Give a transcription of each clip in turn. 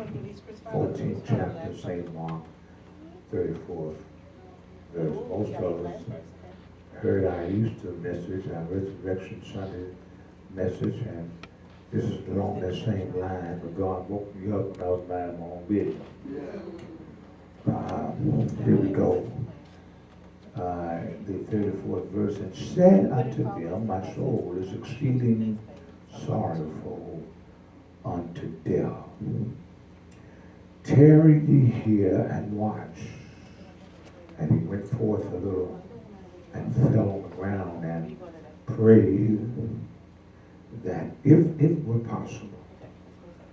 14th chapter, St. Mark, 34th verse. Most of us heard our Easter message, our Resurrection Sunday message, and this is along that same line, but God woke me up and I was minding my own business. Here we go. The 34th verse, and said unto them, my soul is exceeding sorrowful unto death. Tarry ye here and watch. And he went forth a little and fell on the ground and prayed that if it were possible,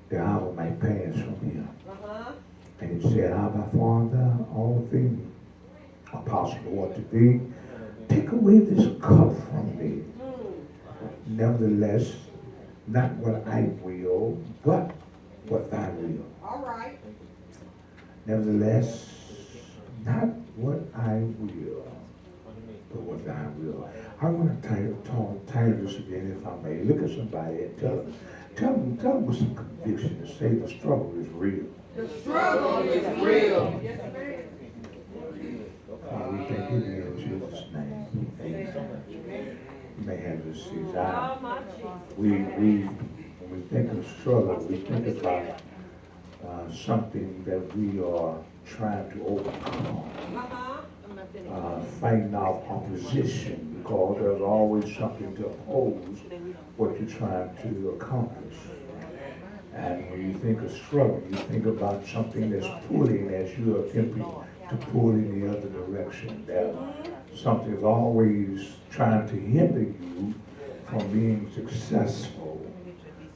the hour might pass from him. And he said, Abba, Father, all things are possible unto thee. Take away this cup from me. Nevertheless, not what I will, but what thy will. All right. Nevertheless, not what I will, but what thy will. I want to title this again, if I may. Look at somebody and tell them with some conviction and say the struggle is real. The struggle is real. Yes, ma'am. We thank you in Jesus' name. Amen. You may have this seat. When we think of struggle, we think about something that we are trying to overcome. Fighting off opposition, because there's always something to oppose what you're trying to accomplish. And when you think of struggle, you think about something that's pulling as you are attempting to pull in the other direction. That something is always trying to hinder you from being successful.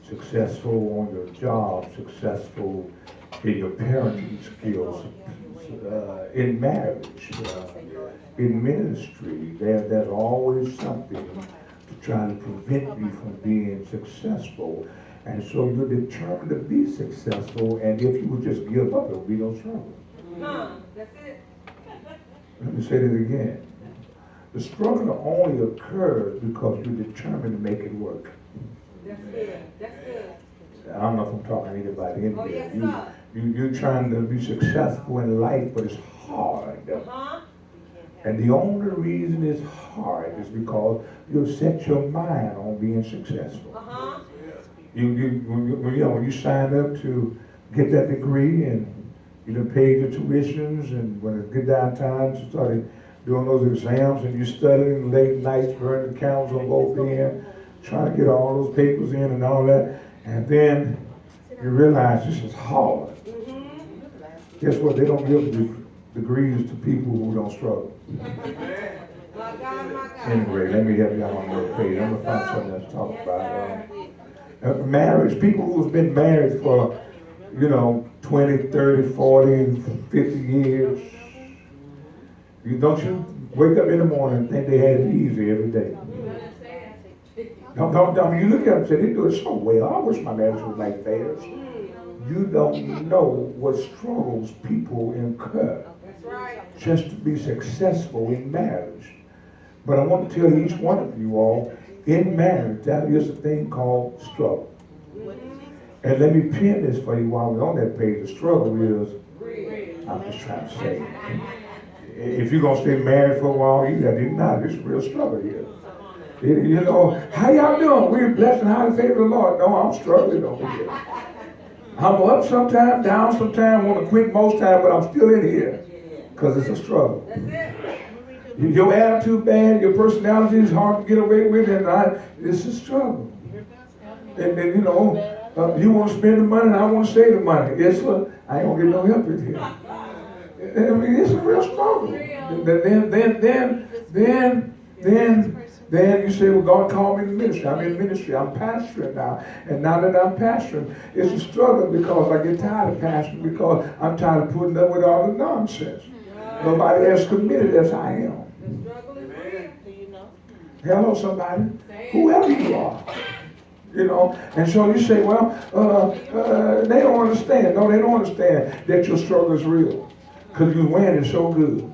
Successful on your job, successful in your parenting skills, in marriage, in ministry. There's always something to try to prevent you from being successful. And so you're determined to be successful, and if you would just give up, there will be no struggle. That's it. Let me say that again. The struggle only occurs because you're determined to make it work. That's good. That's good. I don't know if I'm talking to anybody in Oh, here. yes, sir. You're trying to be successful in life, but it's hard. And the only reason it's hard is because you've set your mind on being successful. When you sign up to get that degree and you done paid your tuitions, and when it get down time to start doing those exams, and you studying late nights, burning the candles on both ends, trying to get all those papers in and all that, and then you realize this is hard. Guess what? They don't give degrees to people who don't struggle. Anyway, let me help y'all on your page. I'm going to find something else to talk about. Marriage. People who've been married for, 20, 30, 40, 50 years. Don't you wake up in the morning and think they had it easy every day. Don't you look at them and say, they do it so well. I wish my marriage was like theirs. You don't know what struggles people incur just to be successful in marriage. But I want to tell each one of you all, in marriage, that is a thing called struggle. And let me pin this for you while we're on that page. The struggle is, I'm just trying to say, if you're going to stay married for a while, you got to acknowledge this real struggle here. How y'all doing? We're blessed and highly favored of the Lord. No, I'm struggling over here. I'm up sometimes, down sometimes, want to quit most times, but I'm still in here because it's a struggle. Your attitude bad, your personality is hard to get away with, and it's a struggle. And you want to spend the money, and I want to save the money. Guess what? I ain't gonna get no help in here. I mean, it's a real struggle. Then you say, well, God called me to ministry. I'm in ministry. I'm pastoring now. And now that I'm pastoring, it's a struggle because I get tired of pastoring, because I'm tired of putting up with all the nonsense. Nobody has committed as I am. Hello, somebody. Whoever you are. And so you say, well, they don't understand. No, they don't understand that your struggle is real. Because you're wearing it so good.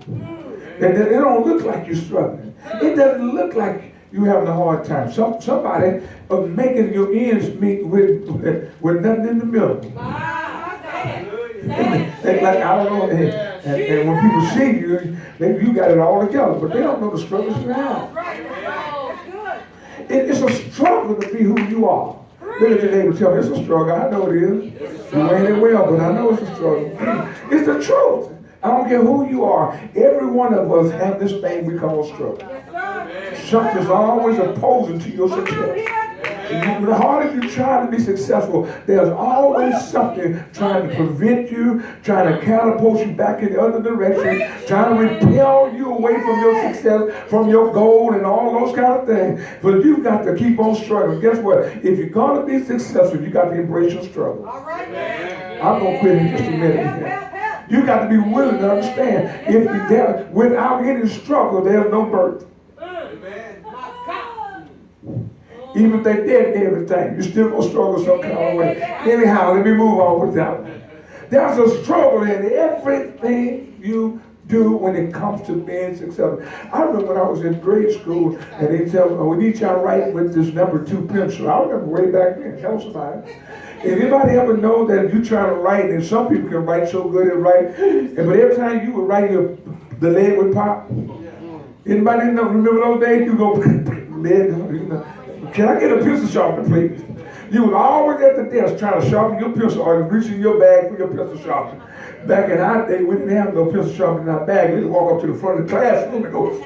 It don't look like you're struggling. It doesn't look like you're having a hard time. Somebody making your ends meet with nothing in the middle. They like, I don't know. And when people see you, you got it all together, but they don't know the struggles you have. It's a struggle to be who you are. Look at your neighbor, tell me, it's a struggle. I know it is. You ain't it well, but I know it's a struggle. It's the truth. I don't care who you are. Every one of us have this thing we call struggle. Something's always opposing to your success. The harder you try to be successful, there's always something trying to prevent you, trying to catapult you back in the other direction, trying to repel you away from your success, from your goal, and all those kind of things. But you've got to keep on struggling. Guess what? If you're going to be successful, you got to embrace your struggle. I'm going to quit in just a minute. You got to be willing to understand. If you're there, without any struggle, there's no birth. Even if they did everything, you're still going to struggle some kind of way. Anyhow, let me move on with that one. There's a struggle in everything you do when it comes to being successful. I remember when I was in grade school, and they tell me, we need y'all to write with this number 2 pencil. I remember way back then. Tell somebody. Anybody ever know that you try to write, and some people can write so good at write, but every time you would write, the leg would pop? Anybody know? Remember those days? You go, leg, can I get a pencil sharpener, please? You were always at the desk trying to sharpen your pencil or reaching your bag for your pencil sharpener. Back in our day, we didn't have no pencil sharpener in our bag. We had to walk up to the front of the classroom and go.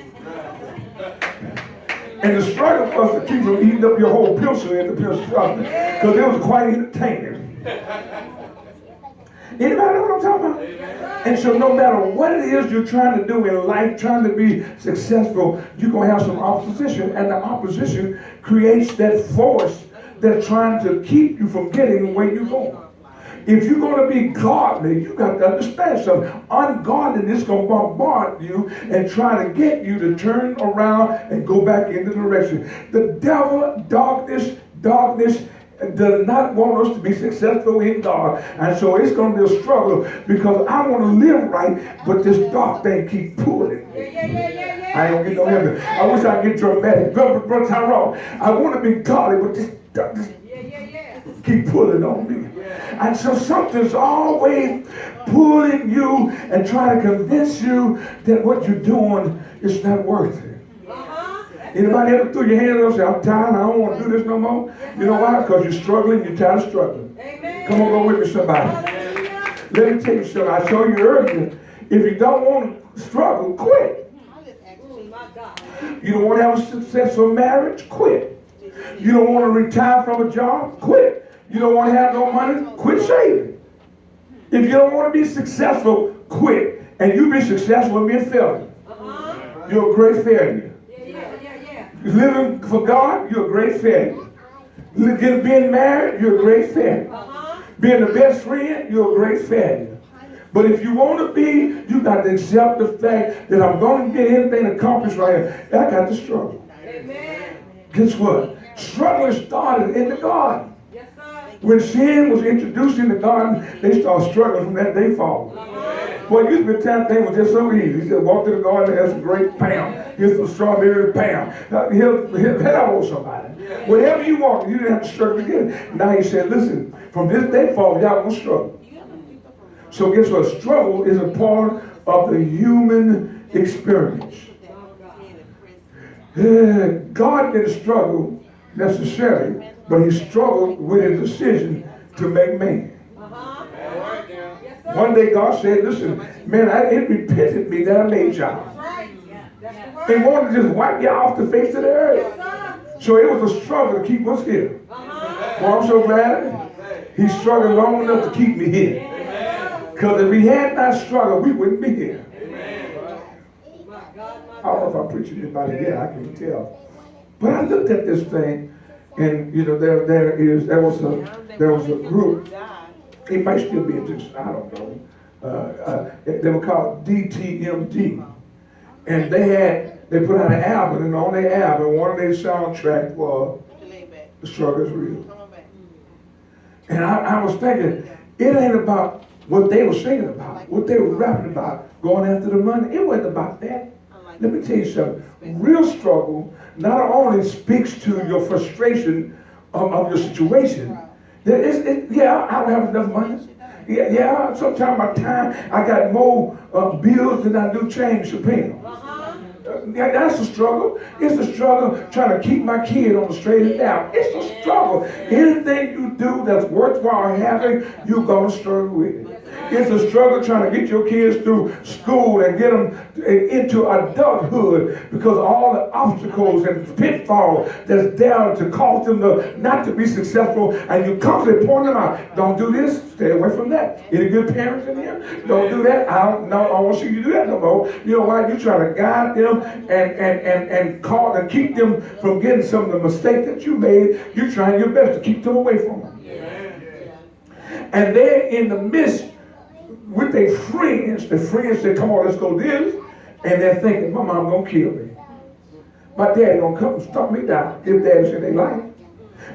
And the struggle was to keep from eating up your whole pencil in the pencil sharpener, because it was quite entertaining. Anybody know what I'm talking about? And so no matter what it is you're trying to do in life, trying to be successful, you're going to have some opposition. And the opposition creates that force that's trying to keep you from getting where you're going. If you're going to be godly, you got to understand something. Ungodliness is going to bombard you and try to get you to turn around and go back in the direction. The devil, darkness, does not want us to be successful in God. And so it's going to be a struggle, because I want to live right, but this dark thing keep pulling. I ain't going to get no heaven. I wish I could get dramatic. Brother Tyrone, I want to be godly, but this keep pulling on me. And so something's always pulling you and trying to convince you that what you're doing is not worth it. Anybody ever threw your hands up and say, I'm tired, I don't want to do this no more? You know why? Because you're struggling, you're tired of struggling. Come on, go with me, somebody. Let me tell you something. I showed you earlier. If you don't want to struggle, quit. You don't want to have a successful marriage, quit. You don't want to retire from a job, quit. You don't want to have no money, quit saving. If you don't want to be successful, quit. And you be successful and be a failure. You're a great failure. Living for God, you're a great failure. Being married, you're a great failure. Being the best friend, you're a great failure. But if you want to be, you got to accept the fact that I'm going to get anything accomplished right here. I got to struggle. Guess what? Struggle started in the garden. When sin was introduced in the garden, they started struggling from that day forward. Boy, used to be a time thing was just so easy. He just walked to the garden and had some great pound. Here's some strawberry pound. Help somebody. Whatever you want, you didn't have to struggle again. Now he said, listen, from this day forward, y'all gonna struggle. So guess what? Struggle is a part of the human experience. God didn't struggle necessarily, but he struggled with his decision to make man. One day God said, listen, man, it repented me that I made y'all. He wanted to just wipe y'all off the face of the earth. So it was a struggle to keep us here. Well, I'm so glad he struggled long enough to keep me here. Because if he had not struggled, we wouldn't be here. I don't know if I'm preaching to anybody yet, I can't tell. But I looked at this thing, and you know, there was a group. It might still be just, I don't know. They were called DTMD. And they put out an album, and on their album, one of their soundtracks was The Struggle is Real. And I was thinking, it ain't about what they were singing about, what they were rapping about, going after the money. It wasn't about that. Let me tell you something. Real struggle not only speaks to your frustration of your situation. I don't have enough money. Yeah. Sometimes my time, I got more bills than I do change to pay them. Yeah, that's a struggle. It's a struggle trying to keep my kid on the straight and down. It's a struggle. Anything you do that's worthwhile having, you're going to struggle with it. It's a struggle trying to get your kids through school and get them into adulthood because all the obstacles and pitfalls that's there to cause them not to be successful, and you constantly point them out. Don't do this. Stay away from that. Any good parents in here? Don't do that. I don't want to see you do that no more. You know why? You're trying to guide them and call and keep them from getting some of the mistakes that you made. You're trying your best to keep them away from them. And they're in the midst with their friends. The friends say, come on, let's go this. And they're thinking, my mom going to kill me. My daddy going to come and stomp me down if daddy's in their life.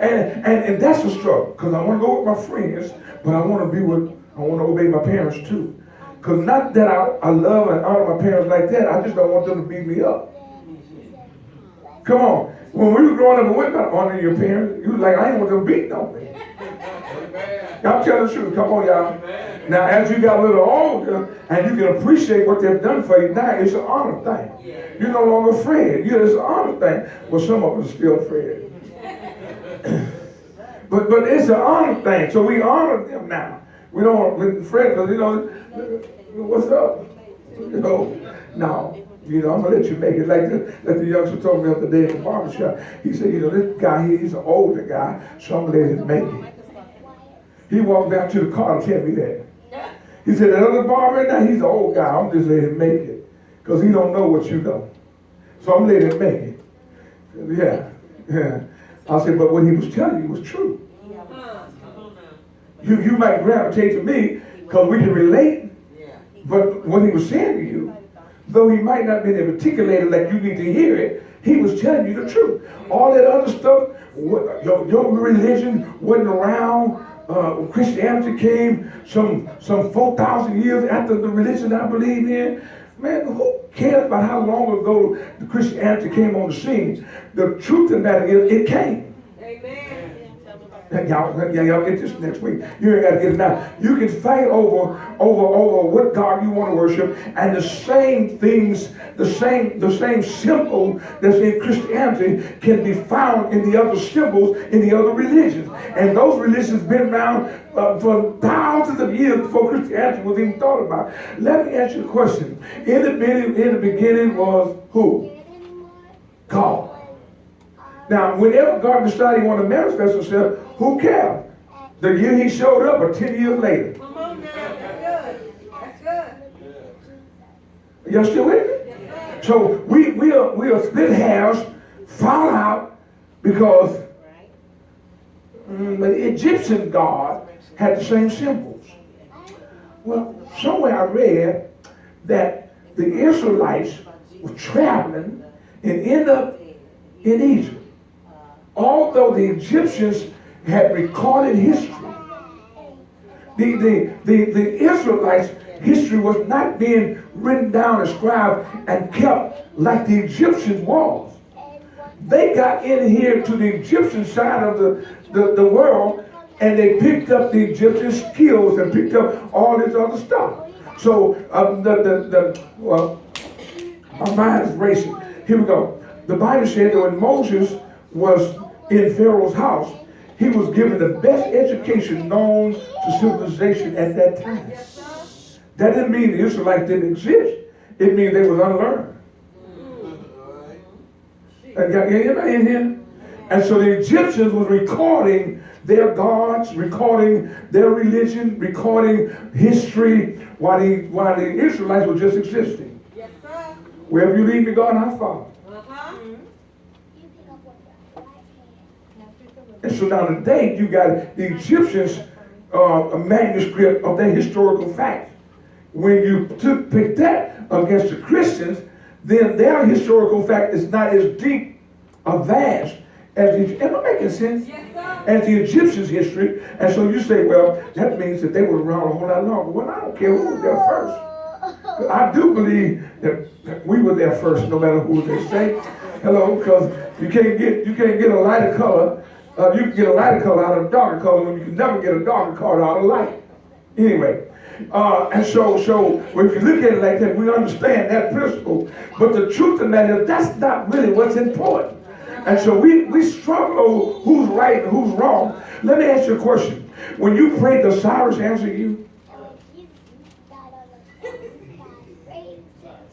And that's a struggle, because I want to go with my friends, but I want to obey my parents too. Because not that I love and honor my parents like that, I just don't want them to beat me up. Come on. When we were growing up and went about honoring your parents, you was like, I ain't want them beating on me. I'm telling the truth. Come on, y'all. Now, as you got a little older and you can appreciate what they've done for you, now it's an honor thing. You're no longer afraid. It's an honor thing. Well, some of us are still afraid. but it's an honor thing. So we honor them now. We don't with friends because, what's up? No. I'm going to let you make it. Like the youngster told me the other day at the barbershop. He said, this guy here, he's an older guy, so I'm going to let him make it. He walked down to the car and tell me that. He said, that other barber now, he's an old guy. I'm just letting him make it. Because he don't know what you know. So I'm letting him make it. Yeah. I said, but what he was telling you was true. You might gravitate to me because we can relate. But what he was saying to you, though he might not have been articulated like you need to hear it, he was telling you the truth. All that other stuff, your religion wasn't around. Christianity came some 4,000 years after the religion I believe in. Man, who cares about how long ago the Christianity came on the scene? The truth of the matter is, it came. Amen. Y'all get this next week. You ain't got to get it now. You can fight over what God you want to worship, and the same things, the same symbol that's in Christianity can be found in the other symbols in the other religions. And those religions been around for thousands of years before Christianity was even thought about. Let me ask you a question. In the beginning was who? God. Now, whenever God decided he wanted to manifest himself, who cares? The year he showed up or 10 years later? Come on now, that's good. That's good. Y'all still with me? Yes, so we are split hairs, fall out, because the Egyptian God had the same symbols. Well, somewhere I read that the Israelites were traveling and ended up in Egypt. Although the Egyptians had recorded history, the Israelites' history was not being written down, inscribed, and kept like the Egyptians was. They got in here to the Egyptian side of the world, and they picked up the Egyptian skills and picked up all this other stuff. So my mind is racing. Here we go. The Bible said that when Moses was in Pharaoh's house, he was given the best education known to civilization at that time. That didn't mean the Israelites didn't exist. It means they was unlearned. Anybody in here? And so the Egyptians was recording their gods, recording their religion, recording history, while the Israelites were just existing. Yes, sir. Wherever you lead me, God, I follow. And so now today you got the Egyptians a manuscript of their historical facts. When you pick that against the Christians, then their historical fact is not as deep or vast as the, am I making sense? Yes, sir. As the Egyptians' history. And so you say, well, that means that they were around a whole lot longer. Well, I don't care who was there first. I do believe that we were there first, no matter who they say. Hello, because you can't get a lighter color. You can get a lighter color out of a darker color when you can never get a darker color out of light. Anyway, and so if you look at it like that, we understand that principle. But the truth of that is, that's not really what's important. And so we struggle over who's right and who's wrong. Let me ask you a question. When you pray, does Cyrus answer you?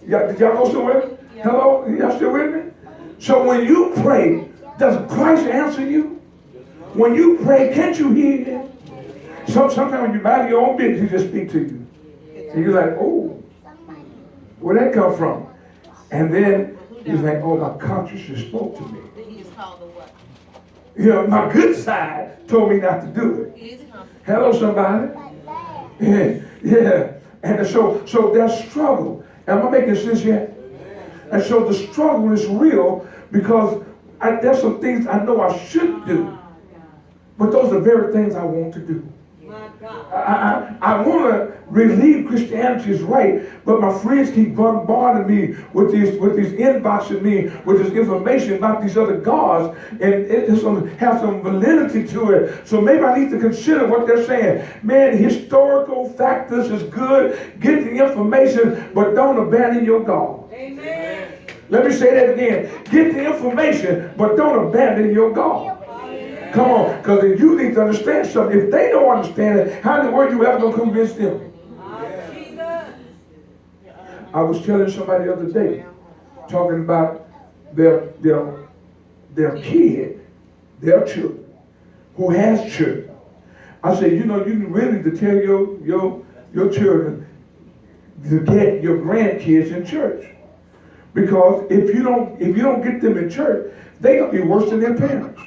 Did y'all go somewhere? Hello? Y'all still with me? So when you pray, does Christ answer you? When you pray, can't you hear him? Sometimes when you mind your own business, he just speak to you. And you're like, oh, where'd that come from? And then he's like, oh, my conscience just spoke to me. You know, my good side told me not to do it. Hello, somebody. Yeah. And so there's struggle. Am I making sense yet? And so the struggle is real because there's some things I know I should do. But those are the very things I want to do. I want to relieve Christianity is right, but my friends keep bombarding me with these inboxing me with this information about these other gods, and it has some validity to it. So maybe I need to consider what they're saying. Man, historical factors is good. Get the information, but don't abandon your God. Amen. Let me say that again. Get the information, but don't abandon your God. Come on, because you need to understand something. If they don't understand it, how in the world you ever going to convince them? I was telling somebody the other day, talking about their kid, their children, who has children. I said, you know, you really need to tell your children to get your grandkids in church. Because if you don't get them in church, they're going to be worse than their parents.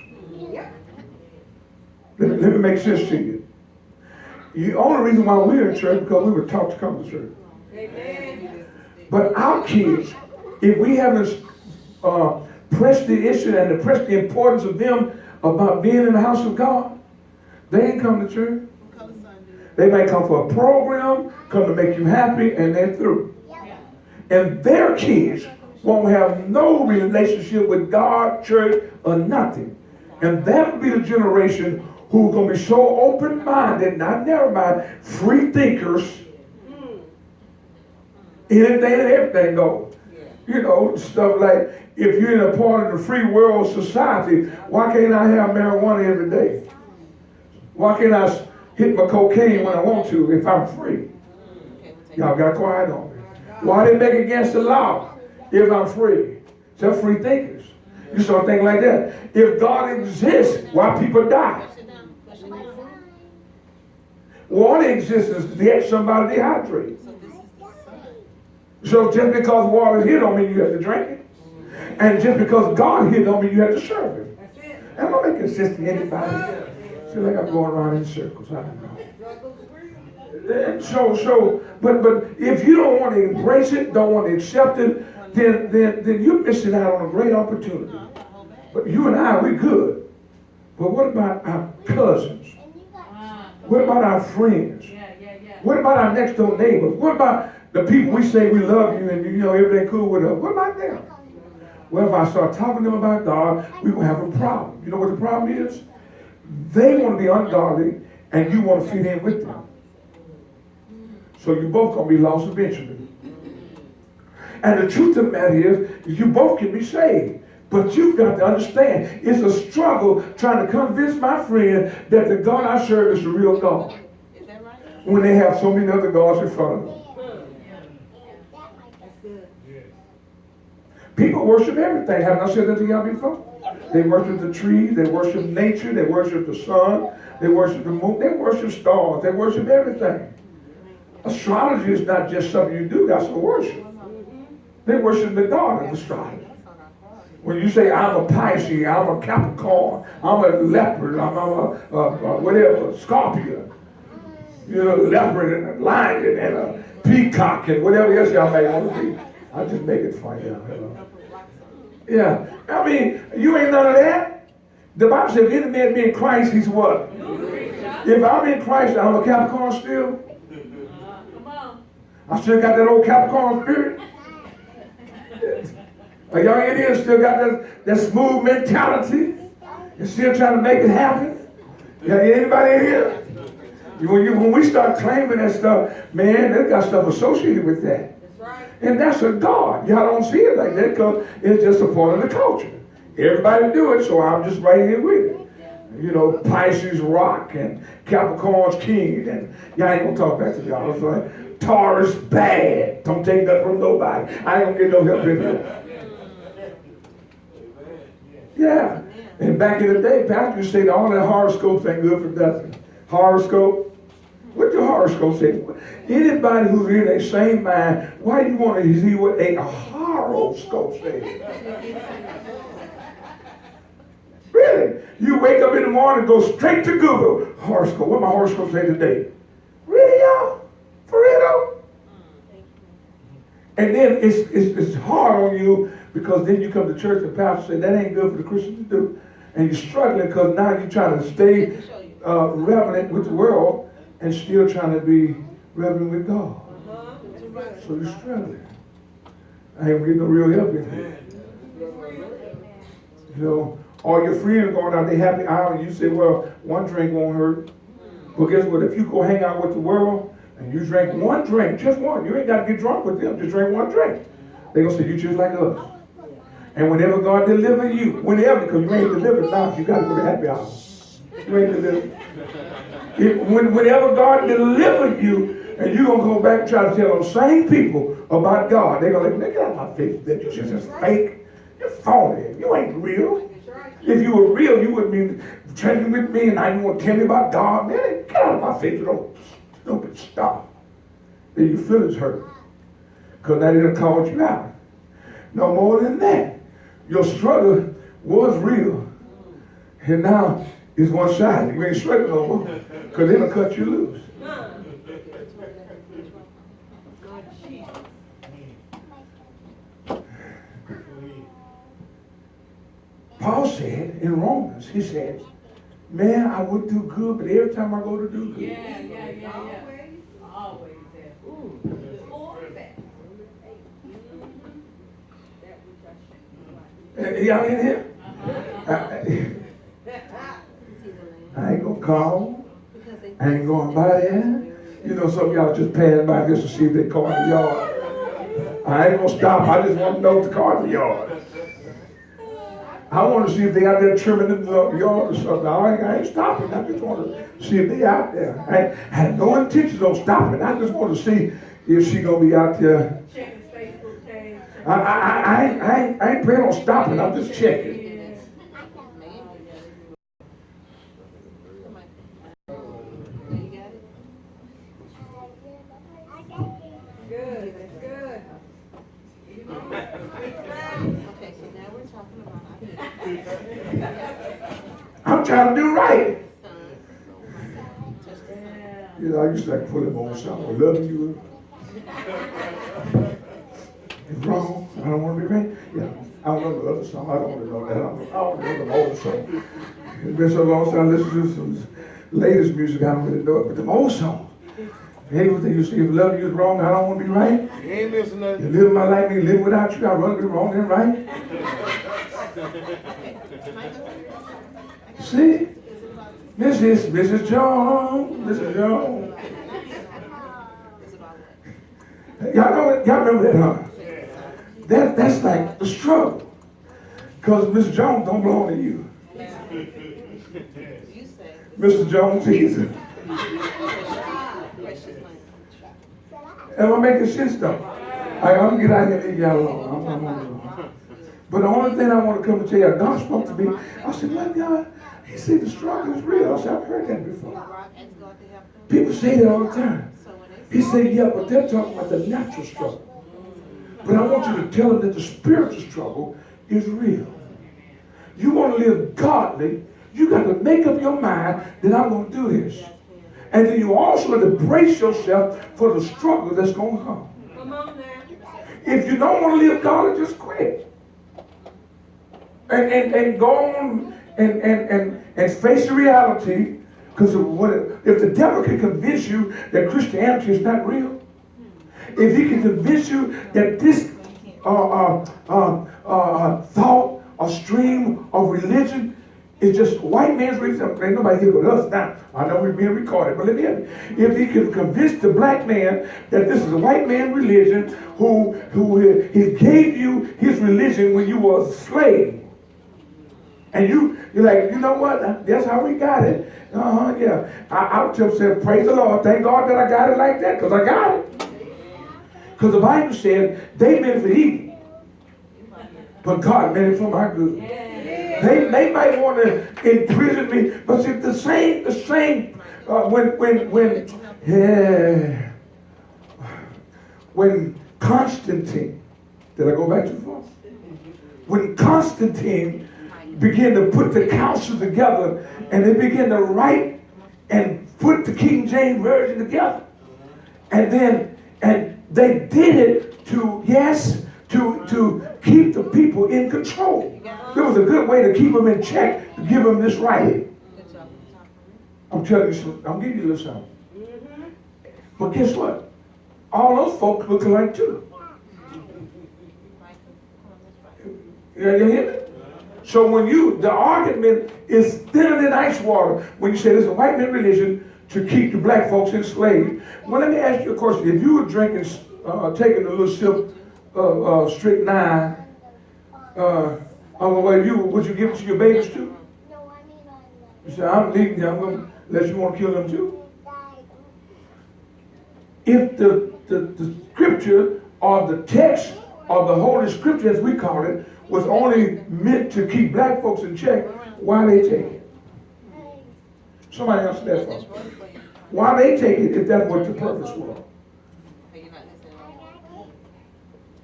Let me make sense to you. The only reason why we're in church is because we were taught to come to church. Amen. But our kids, if we haven't pressed the issue and pressed the importance of them about being in the house of God, they ain't come to church. They may come for a program, come to make you happy, and they're through. And their kids won't have no relationship with God, church, or nothing. And that will be the generation who's going to be so open-minded, not narrow-minded, free thinkers. Anything and everything goes. You know, stuff like, if you're in a part of the free world society, why can't I have marijuana every day? Why can't I hit my cocaine when I want to if I'm free? Y'all got quiet on me. Why they make it against the law if I'm free? They're free thinkers. You start thinking like that. If God exists, why people die? Water exists to get somebody dehydrated. So just because water is here don't mean you have to drink it. And just because God here don't mean you have to serve him. Am I making sense to anybody? Feel like I'm going around in circles. I don't know. And but if you don't want to embrace it, don't want to accept it, then you're missing out on a great opportunity. But you and I, we're good. But what about our cousins? What about our friends? What about our next door neighbors? What about the people we say we love you and you know everything cool with us? What about them? Well, if I start talking to them about God, we will have a problem. You know what the problem is? They want to be ungodly and you want to fit in with them. So you both going to be lost eventually. And the truth of the matter is, you both can be saved. But you've got to understand, it's a struggle trying to convince my friend that the God I serve is the real God. Is that right? When they have so many other gods in front of them. People worship everything. Haven't I said that to y'all before? They worship the trees, they worship nature, they worship the sun, they worship the moon, they worship stars, they worship everything. Astrology is not just something you do, that's a worship. They worship the God of astrology. When you say, I'm a Pisces, I'm a Capricorn, I'm a leopard, I'm a whatever, scorpion, you know, leopard and a lion and a peacock and whatever else y'all may want to be. I just make it funny. Yeah. I mean, you ain't none of that. The Bible says, if any man be in Christ, he's what? If I'm in Christ, I'm a Capricorn still. I still got that old Capricorn spirit. Are y'all in here still got that smooth mentality? You're still trying to make it happen? Yeah, anybody in here? When we start claiming that stuff, man, they got stuff associated with that. That's right. And that's a God. Y'all don't see it like that because it's just a part of the culture. Everybody do it, so I'm just right here with it. You know, Pisces rock and Capricorn's king, and y'all ain't gonna talk back to y'all. It's like Taurus bad. Don't take that from nobody. I ain't gonna get no help in here. Yeah. And back in the day, Pastor used to say all that horoscopes ain't good for nothing. Horoscope? What the horoscope say? Anybody who's in their same mind, why do you want to see what a horoscope says? Really? You wake up in the morning and go straight to Google. Horoscope. What my horoscope say today? Really, y'all? For real though? And then it's hard on you because then you come to church and pastor say that ain't good for the Christian to do. And you're struggling because now you're trying to stay relevant with the world and still trying to be relevant with God. So you're struggling. I ain't getting no real help in here. You know, all your friends going out, they happy hour, and you say, well, one drink won't hurt. But guess what? If you go hang out with the world and you drink one drink, just one, you ain't got to get drunk with them, just drink one drink. They're going to say, you just like us. And whenever God deliver you, whenever, because you ain't delivered now, you got to go to happy hour. You ain't delivered. Whenever God deliver you, and you're going to go back and try to tell those same people about God, they're going to say, get out of my face, that you're just fake. You're phony. You ain't real. If you were real, you wouldn't be drinking with me, and now you want to tell me about God. Man, get out of my face with those stupid stuff. Then your feelings hurt. Because now they done called you out. No more than that. Your struggle was real. And now it's one-sided. You ain't struggling no more. Because they'll cut you loose. Paul said in Romans, he said, man, I would do good, but every time I go to do good. Yeah. Always. Y'all in here? I ain't gonna call. I ain't going by there. You know, some of y'all just passing by just to see if they call in the yard. I ain't gonna stop. I just want to know if the car in the yard. I want to see if they out there trimming the yard or something. I ain't stopping. I just want to see if they out there. I had no intentions of stopping. I just want to see if she gonna be out there. Check his Facebook page. I ain't planning on stopping. I'm just checking. Good. That's good. Okay, so now we're talking about I'm trying to do right. Yeah. You know, I used to like pull him on something. I love you. It's wrong. I don't want to be right. Yeah. I don't know the other song. I don't want to know that. I don't know the old song. It's been so long since I listened to some latest music. I don't really know it. But the old song. Hey, what they used to say, if love you is wrong, I don't want to be right. You ain't missing nothing. You live my life, me live without you. I'd rather be wrong than right. See? Mrs. Jones. Mrs. Jones. Y'all remember that, huh? That's like the struggle. Because Mrs. Jones don't belong to you. Mr. Jones is it. Am I making sense though? I'm going to get out here and leave y'all alone. But the only thing I want to come and tell you, God spoke to me. I said, my God, he said the struggle is real. I said, I've heard that before. People say that all the time. He said, yeah, but they're talking about the natural struggle. But I want you to tell them that the spiritual struggle is real. You want to live godly, you got to make up your mind that I'm going to do this. And then you also have to brace yourself for the struggle that's going to come. Come on now. If you don't want to live godly, just quit. And go on and face the reality. Because if the devil can convince you that Christianity is not real, if he can convince you that this thought or stream of religion It's just white man's religion. Ain't nobody here but us now. I know we're being recorded, but let me have it. If he can convince the black man that this is a white man religion who he gave you his religion when you were a slave. And you're like, you know what? That's how we got it. Yeah. I'll just say, praise the Lord. Thank God that I got it like that, because I got it. Because the Bible said they meant for evil, but God meant it for my good. They might want to imprison me, but see, the same. When Constantine, did I go back too far? When Constantine began to put the council together, and they began to write and put the King James Version together, and they did it to keep the people in control. It was a good way to keep them in check, to give them this writing. I'm telling you, I'm giving you a little something. But guess what? All those folks look alike too. You hear me? So when the argument is thinner than ice water, when you say this is a white man religion to keep the black folks enslaved. Well, let me ask you a question. If you were drinking, taking a little sip of strychnine, would you give it to your babies too? You say, I'm leaving you, I'm going to let you want to kill them too? If the scripture or the text or the Holy Scripture, as we call it, was only meant to keep black folks in check, why they take it? Somebody answer that for me. Why they take it if that's what the purpose was?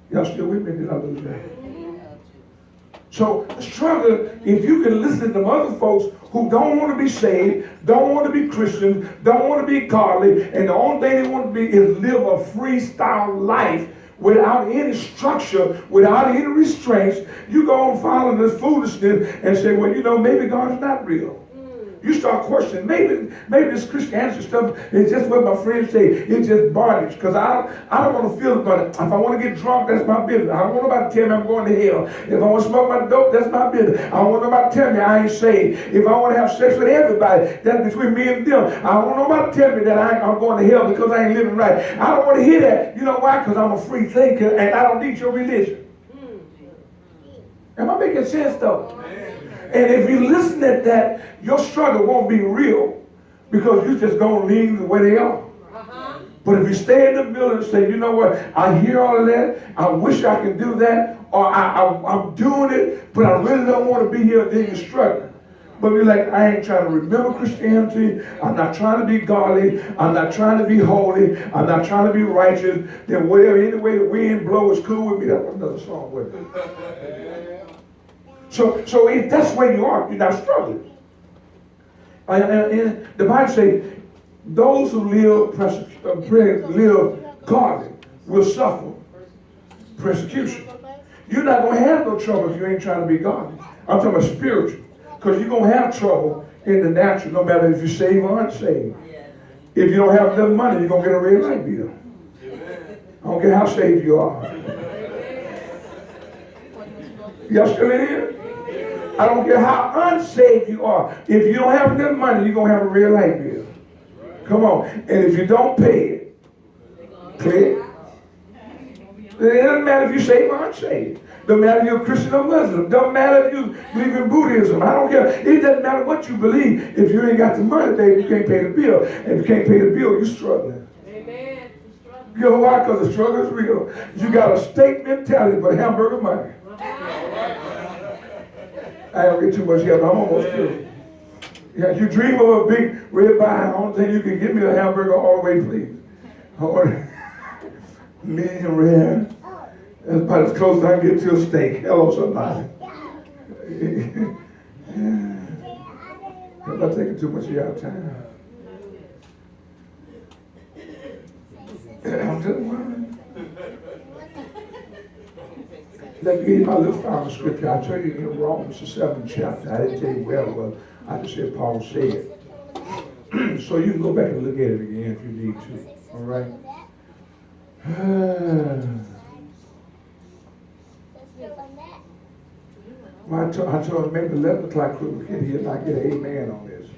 Y'all still with me? Did I lose that? So struggle, if you can listen to other folks who don't want to be saved, don't want to be Christian, don't want to be godly, and the only thing they want to be is live a freestyle life without any structure, without any restraints. You go on following this foolishness and say, well, maybe God's not real. You start questioning, maybe this Christianity stuff is just what my friends say, it's just bondage. Because I don't want to feel it, but if I want to get drunk, that's my business. I don't want nobody to tell me I'm going to hell. If I want to smoke my dope, that's my business. I don't want nobody to tell me I ain't saved. If I want to have sex with everybody, that's between me and them. I don't want nobody to tell me that I'm going to hell because I ain't living right. I don't want to hear that. You know why? Because I'm a free thinker and I don't need your religion. Am I making sense though? And if you listen at that, your struggle won't be real because you're just going to leave the way they are. But if you stay in the middle and say, you know what, I hear all of that, I wish I could do that, or I'm doing it, but I really don't want to be here, then you're struggling. But you're like, I ain't trying to remember Christianity, I'm not trying to be godly, I'm not trying to be holy, I'm not trying to be righteous, then whatever, any way the wind blows is cool with me. That's another song with it. So if that's where you are, you're not struggling. And the Bible says, those who live godly will suffer persecution. You're not going to have no trouble if you ain't trying to be godly. I'm talking about spiritual. Because you're going to have trouble in the natural, no matter if you're saved or unsaved. If you don't have enough money, you're going to get a red light bill. I don't care how saved you are. Y'all still in here? I don't care how unsaved you are. If you don't have enough money, you're going to have a red light bill. Come on. And if you don't pay it, clear. It doesn't matter if you're saved or unsaved. Doesn't matter if you're a Christian or Muslim. Doesn't matter if you believe in Buddhism. I don't care. It doesn't matter what you believe. If you ain't got the money, baby, you can't pay the bill. And if you can't pay the bill, you're struggling. Amen. You know why? Because the struggle is real. You got a steak mentality but hamburger money. I don't get too much help. I'm almost through. Yeah, you dream of a big red pie. The only thing you can give me a hamburger all the way, please. I want medium rare. That's about as close as I can get to a steak. Hello, somebody. I'm not taking too much of your time. I'm just wondering. Let me give you my little final scripture. I'll tell you in Romans the 7th chapter. I didn't tell you where it was. I just said Paul said. So you can go back and look at it again if you need to. All right? Well, I told him maybe 11 o'clock crew will get here and I get an amen on this.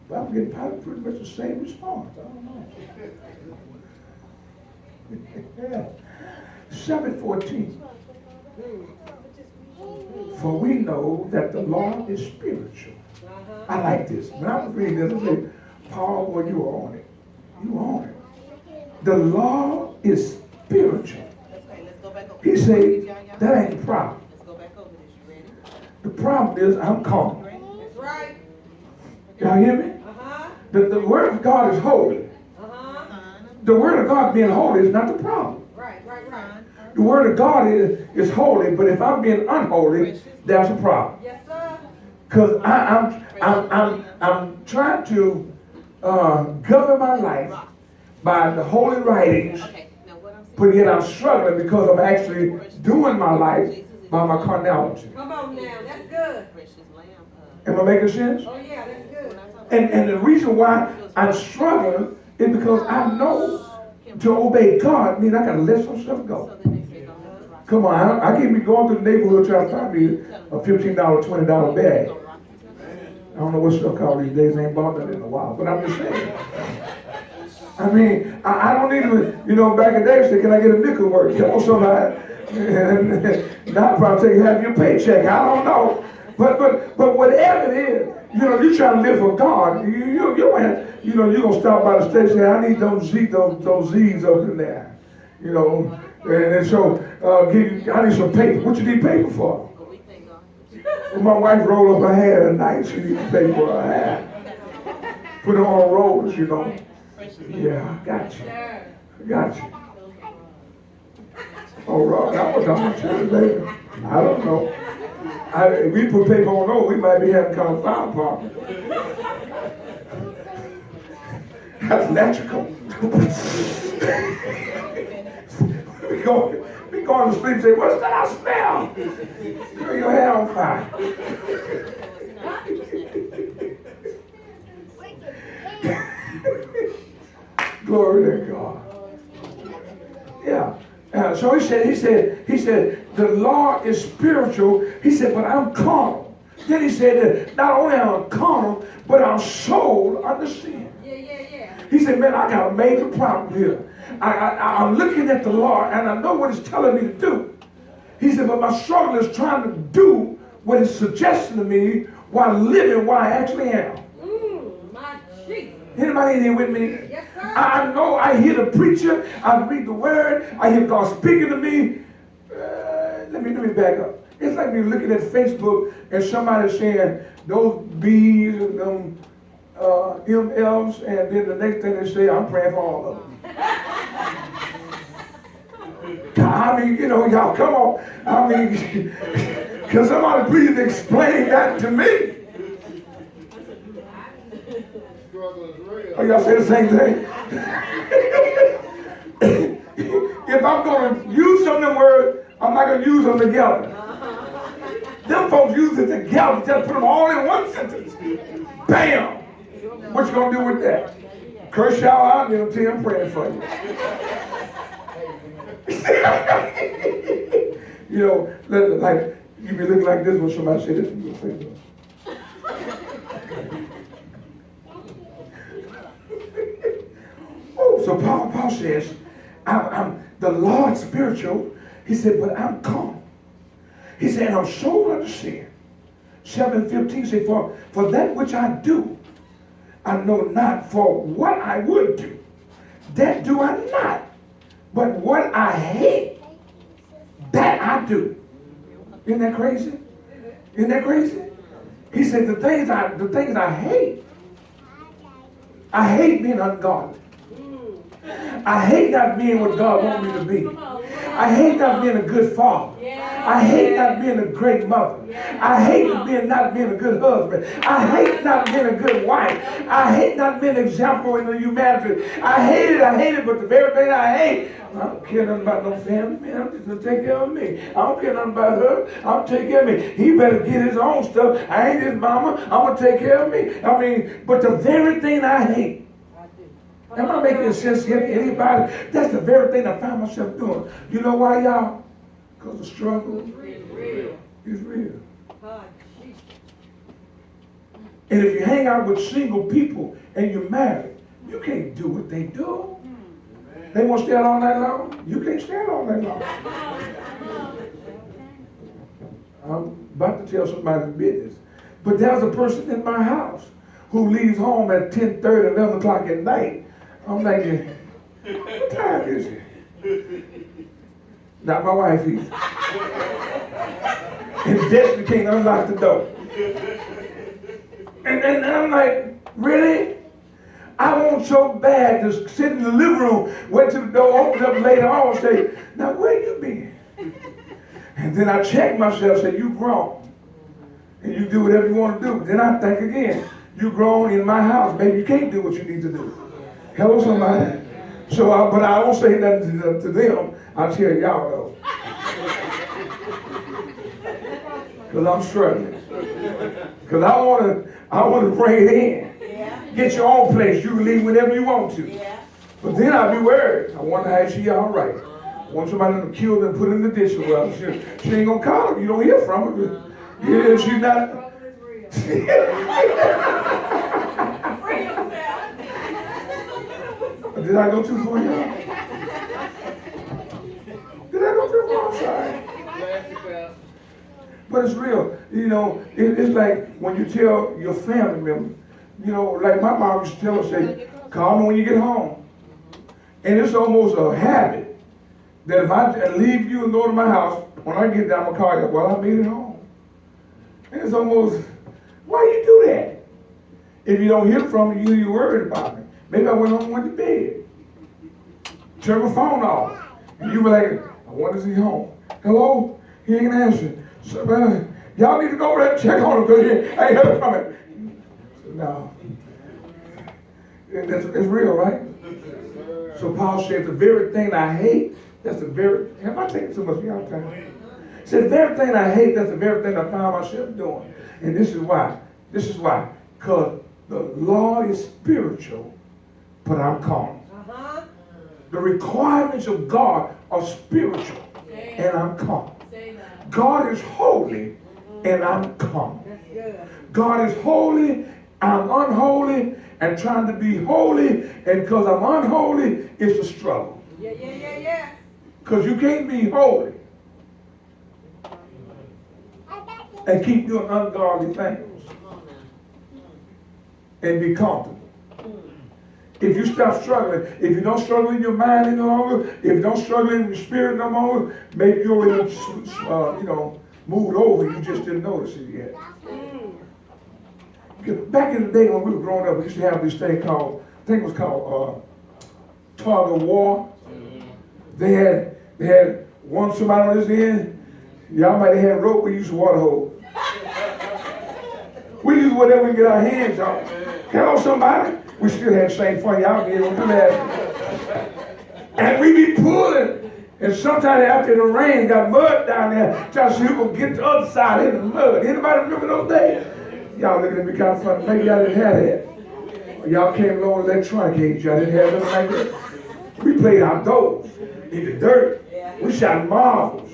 But I'm getting probably pretty much the same response. I don't know. 7:14. For we know that the law is spiritual. I like this. When I was reading this, I said, Paul, boy, you were on it. You were on it. The law is spiritual. Okay, let's go back over. He said, that ain't the problem. Let's go back over this. You ready? The problem is I'm called. That's right. Y'all hear me? Uh-huh. The word of God is holy. Uh-huh. The word of God being holy is not the problem. Right, right, right. The word of God is holy, but if I'm being unholy, that's a problem. Yes, sir. Because I'm trying to govern my life by the holy writings, Okay, now what I'm saying. but yet I'm struggling because I'm actually doing my life by my carnality. Come on now. That's good. Precious lamb. Am I making sense? Oh, yeah, that's good. And the reason why I'm struggling is because I know to obey God means I got to let some stuff go. Come on, I can't be going through the neighborhood trying to find me a $15, $20 bag. I don't know what stuff called these days. I ain't bought that in a while, but I'm just saying. I mean, I don't even, back in the day, I said, can I get a nickel worth? Come on, somebody. And now I'll probably take half your paycheck. I don't know. But whatever it is, you trying to live for God. You're going to stop by the station and say, I need those Z's up in there. And so I need some paper. What you need paper for? Well, my wife rolled up her hair at night. She needs paper for her hair. Put it on rollers, Yeah, I got you. Got you. Oh, Rob, that was on my children, baby. I don't know. If we put paper on those, we might be having kind of fire department. That's electrical. we go to sleep and say, what's that I smell? Your hair on fire. Glory to God. Yeah. So he said, the law is spiritual. He said, but I'm carnal. Then he said that not only am I carnal, but I'm sold under sin. Yeah. He said, man, I got a major problem here. I'm looking at the law and I know what it's telling me to do. He said, but my struggle is trying to do what it's suggesting to me while living where I actually am. My Jesus. Anybody in here with me? Yes, sir. I know I hear the preacher, I read the word, I hear God speaking to me. Let me back up. It's like me looking at Facebook and somebody saying those B's and them MFs, and then the next thing they say, I'm praying for all of them. I mean, y'all, come on. I mean, can somebody please explain that to me? Oh, y'all say the same thing? If I'm going to use some of them words, I'm not going to use them together. Them folks use it together, just put them all in one sentence. Bam! What you going to do with that? Curse y'all out, and tell I'm praying for you. Like, you be looking like this when somebody say this in your face. So Paul says, I'm the Lord's spiritual. He said, but I'm carnal. He said, I'm sold under sin. 7:15 said, for that which I do, I know not. For what I would do, that do I not. But what I hate, that I do. Isn't that crazy? Isn't that crazy? He said, the things I hate being ungodly. I hate not being what God wants me to be. I hate not being a good father. I hate not being a great mother. I hate not being a good husband. I hate not being a good wife. I hate not being an example in the humanity. I hate it, but the very thing I hate, I don't care nothing about no family, man. I'm just going to take care of me. I don't care nothing about her. I'm taking care of me. He better get his own stuff. I ain't his mama. I'm going to take care of me. I mean, but the very thing I hate, am I making sense here to anybody? That's the very thing I found myself doing. You know why, y'all? Because the struggle Real. is real. Oh, Jesus. And if you hang out with single people and you're married, you can't do what they do. They want to stay out all night long. You can't stay out all night long. I'm about to tell somebody's business. But there's a person in my house who leaves home at 10:30, 11 o'clock at night. I'm thinking, what time is it? Not my wife either. And Destiny can't unlock the door. And I'm like, really? I want so bad to sit in the living room, wait till the door opens up later on and say, now where you been? And then I check myself, say, you grown. And you do whatever you want to do. Then I think again, you grown in my house. Maybe you can't do what you need to do. Hello, somebody. So, but I don't say nothing to them. I tell y'all though. Because I'm struggling. Because I want to bring it in. Get your own place. You can leave whenever you want to. But then I'll be worried. I wonder how she all right. I want somebody to kill and put in the dish. Well, she ain't going to call her. You don't hear from her. Yeah, she's not. Struggle is real. Free yourself. Did I go too far, y'all? Did I go too far? I'm sorry. But it's real. You know, it's like when you tell your family member, you know, like my mom used to tell us, say, call me when you get home. And it's almost a habit that if I leave you and go to my house, when I get there, I'm going to call you, well, I made it home. And it's almost, why you do that? If you don't hear from me, you're worried about me. Maybe I went home and went to bed. Turn my phone off. And you be like, I want to see home. Hello? He ain't answering. So, y'all need to go over there and check on him because I ain't heard from him. No. It's real, right? So Paul said, the very thing I hate, that's the very, am I taking too much of y'all time? He said, the very thing I hate, that's the very thing I found myself doing. And this is why. This is why. Because the law is spiritual, but I'm carnal. Uh-huh. The requirements of God are spiritual, and I'm carnal. God is holy, and I'm carnal. That's good. God is holy, I'm unholy, and trying to be holy, and because I'm unholy, it's a struggle. Yeah. Because you can't be holy and keep doing ungodly things and be comfortable. If you stop struggling, if you don't struggle in your mind any longer, if you don't struggle in your spirit no more, maybe you're already, moved over. You just didn't notice it yet. Back in the day when we were growing up, we used to have this thing called, I think it was called tug of war. They had one somebody on this end. Y'all might have had rope. We used a water hose. We used whatever we can get our hands on. Hello, somebody. We still had the same fun. Y'all did on that. And we be pulling. And sometimes after the rain, got mud down there, trying to see who can get the other side in the mud. Anybody remember those days? Y'all looking at me kind of funny. Maybe y'all didn't have that. Y'all came along with electronic age. Y'all didn't have nothing like that. We played outdoors in the dirt. We shot marbles.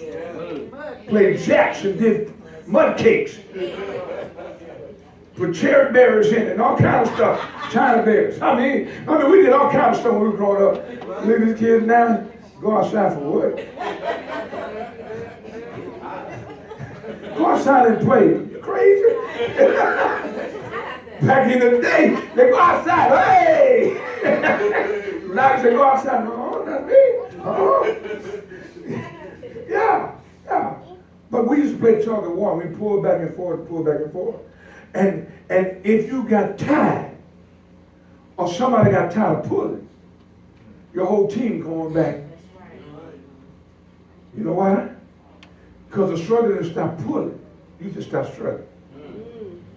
Played jacks and did mud cakes. Put cherry berries in it and all kind of stuff. China berries. I mean, we did all kind of stuff when we were growing up. Look at these kids now. Go outside for what? Go outside and play. You crazy? Back in the day, they go outside. Hey! Now they go outside. No, not me. Yeah. But we used to play tug of war. We pulled back and forth. And if you got tired, or somebody got tired of pulling, your whole team going back. You know why? Because the struggle didn't stop pulling. You just stopped struggling.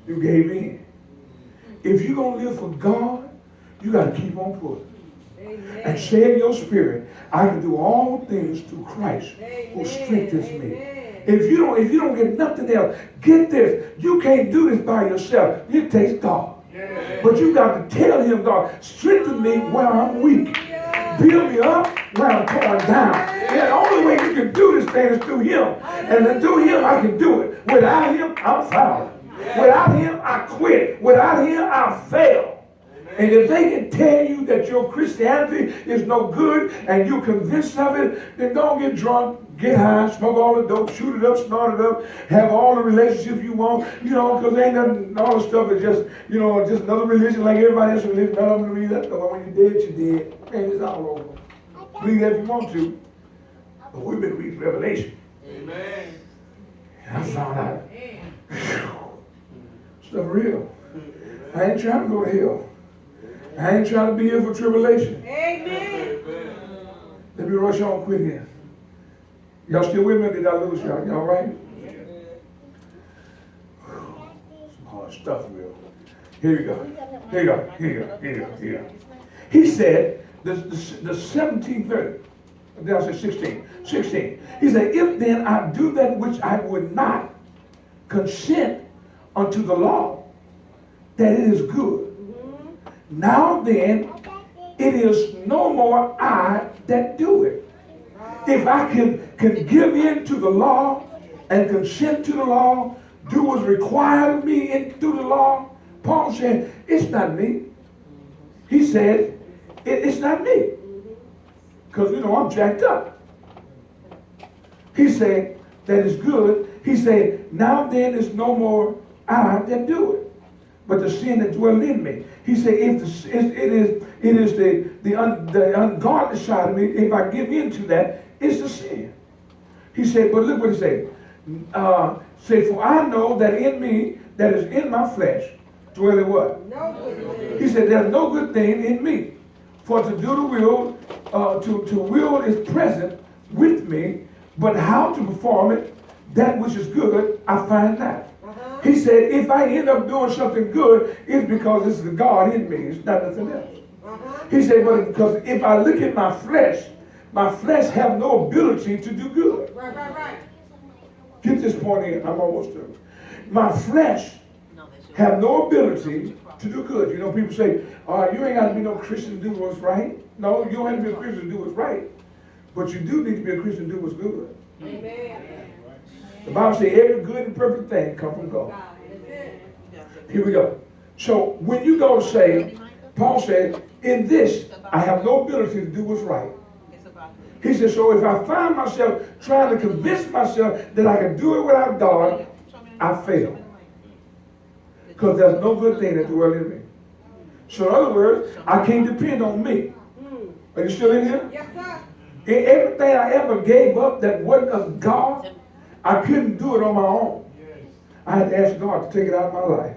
You gave in. If you're going to live for God, you got to keep on pulling. Amen. And say in your spirit, I can do all things through Christ who strengthens me. If you don't get nothing else, get this. You can't do this by yourself. It takes God. But you got to tell him, God, strengthen me while I'm weak. build me up when I'm torn down. Yeah, the only way you can do this thing is through him. And then through him, I can do it. Without him, I'm foul. Without him, I quit. Without him, I fail. And if they can tell you that your Christianity is no good and you're convinced of it, then don't get drunk, get high, smoke all the dope, shoot it up, snort it up, have all the relationships you want, because ain't nothing, all the stuff is just, just another religion like everybody else's religion. None of them believe that. But when you're dead, you're dead. Man, it's all over. Believe that if you want to. But we've been reading Revelation. Amen. And I found out, stuff real. I ain't trying to go to hell. I ain't trying to be here for tribulation. Amen. Let me rush on quick here. Y'all still with me or did I lose y'all? Y'all right? Some hard stuff, real. Here you go. He said, the 17th verse. Then I said 16. 16. He said, if then I do that which I would not consent unto the law, that it is good. Now then, it is no more I that do it. If I can give in to the law and consent to the law, do what's required of me through the law, Paul said, it's not me. He said, it's not me. Because, I'm jacked up. He said, that is good. He said, now then, it's no more I that do it, but the sin that dwells in me. He said, if it is the ungodly side of me, if I give in to that, it's the sin. He said, but look what he said. For I know that in me, that is in my flesh, dwelleth what? No good thing. He said, there's no good thing in me. For to do the will, to will is present with me, but how to perform it, that which is good, I find not. He said, if I end up doing something good, it's because this is the God in me. It's not nothing else. He said, but because if I look at my flesh have no ability to do good. Right. Get this point in. I'm almost done. My flesh have no ability to do good. People say, you ain't got to be no Christian to do what's right. No, you don't have to be a Christian to do what's right. But you do need to be a Christian to do what's good. Amen. The Bible says every good and perfect thing comes from God. Here we go. So when you go to say, Paul said, in this, I have no ability to do what's right. He said, so if I find myself trying to convince myself that I can do it without God, I fail. Because there's no good thing that dwells in me. So in other words, I can't depend on me. Are you still in here? Yes, sir. In everything I ever gave up that wasn't of God, I couldn't do it on my own. I had to ask God to take it out of my life.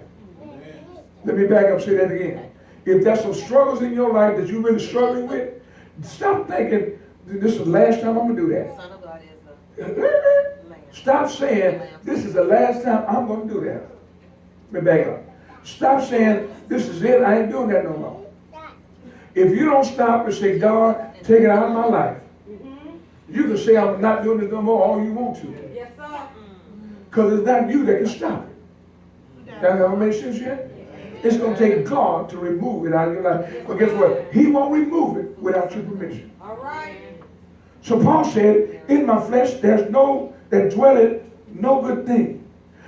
Let me back up and say that again. If there's some struggles in your life that you're really struggling with, stop thinking, this is the last time I'm going to do that. Stop saying, this is the last time I'm going to do that. Let me back up. Stop saying, this is it, I ain't doing that no more. If you don't stop and say, God, take it out of my life, you can say, I'm not doing this no more all you want to. Yes, sir. Because it's not you that can stop it. That ever make sense yet? It's going to take God to remove it out of your life. But guess what? He won't remove it without your permission. All right. So Paul said, in my flesh there's that dwelleth no good thing.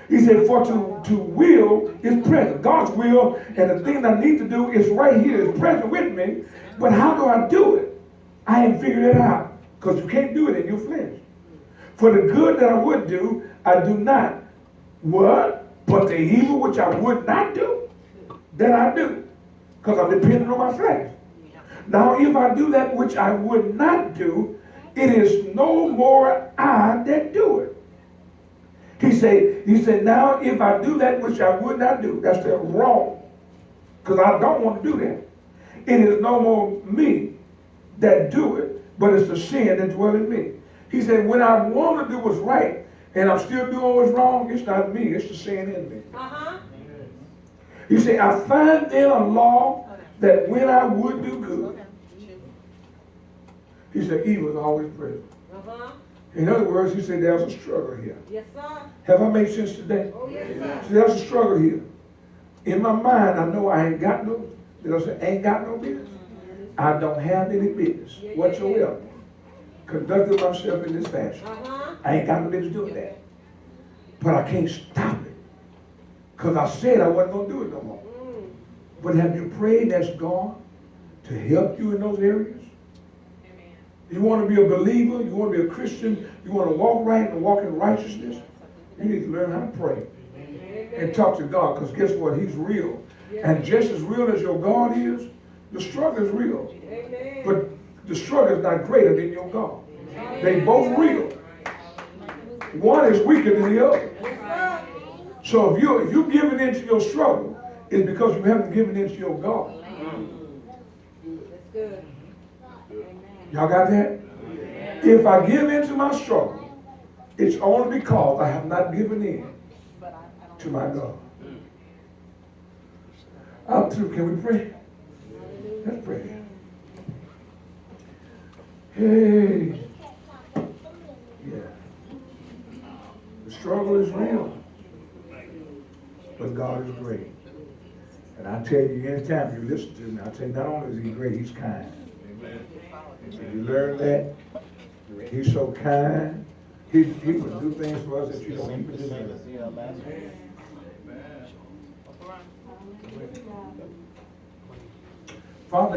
He said, for to will is present. God's will and the thing I need to do is right here. It's present with me. But how do I do it? I ain't figured it out. Because you can't do it in your flesh. For the good that I would do, I do not. What? But the evil which I would not do, that I do. Because I'm dependent on my flesh. Now, if I do that which I would not do, it is no more I that do it. He said, now if I do that which I would not do, that's the wrong. Because I don't want to do that. It is no more me that do it, but it's the sin that dwells in me. He said, when I want to do what's right, and I'm still doing what's wrong, it's not me, it's the sin in me. He said, I find then a law that when I would do good, he said, evil is always present. In other words, he said, there's a struggle here. Yes, sir. Have I made sense today? Oh, yes, sir. So there's a struggle here. In my mind, I know I ain't got no business. I don't have any business whatsoever conducting myself in this fashion. I ain't got no business doing that. But I can't stop it. Because I said I wasn't going to do it no more. But have you prayed and asked God to help you in those areas? You want to be a believer, you want to be a Christian, you want to walk right and walk in righteousness, you need to learn how to pray and talk to God, because guess what? He's real. And just as real as your God is, the struggle is real. But the struggle is not greater than your God. They both real. One is weaker than the other. So if you're giving in to your struggle, it's because you haven't given in to your God. That's good. Y'all got that? If I give in to my struggle, it's only because I have not given in to my God. I'm through. Can we pray? Let's pray. Hey. Yeah. The struggle is real. But God is great. And I tell you, anytime you listen to me, I tell you, not only is he great, he's kind. If you learn that, he's so kind. He would do things for us that you don't even deserve. Father,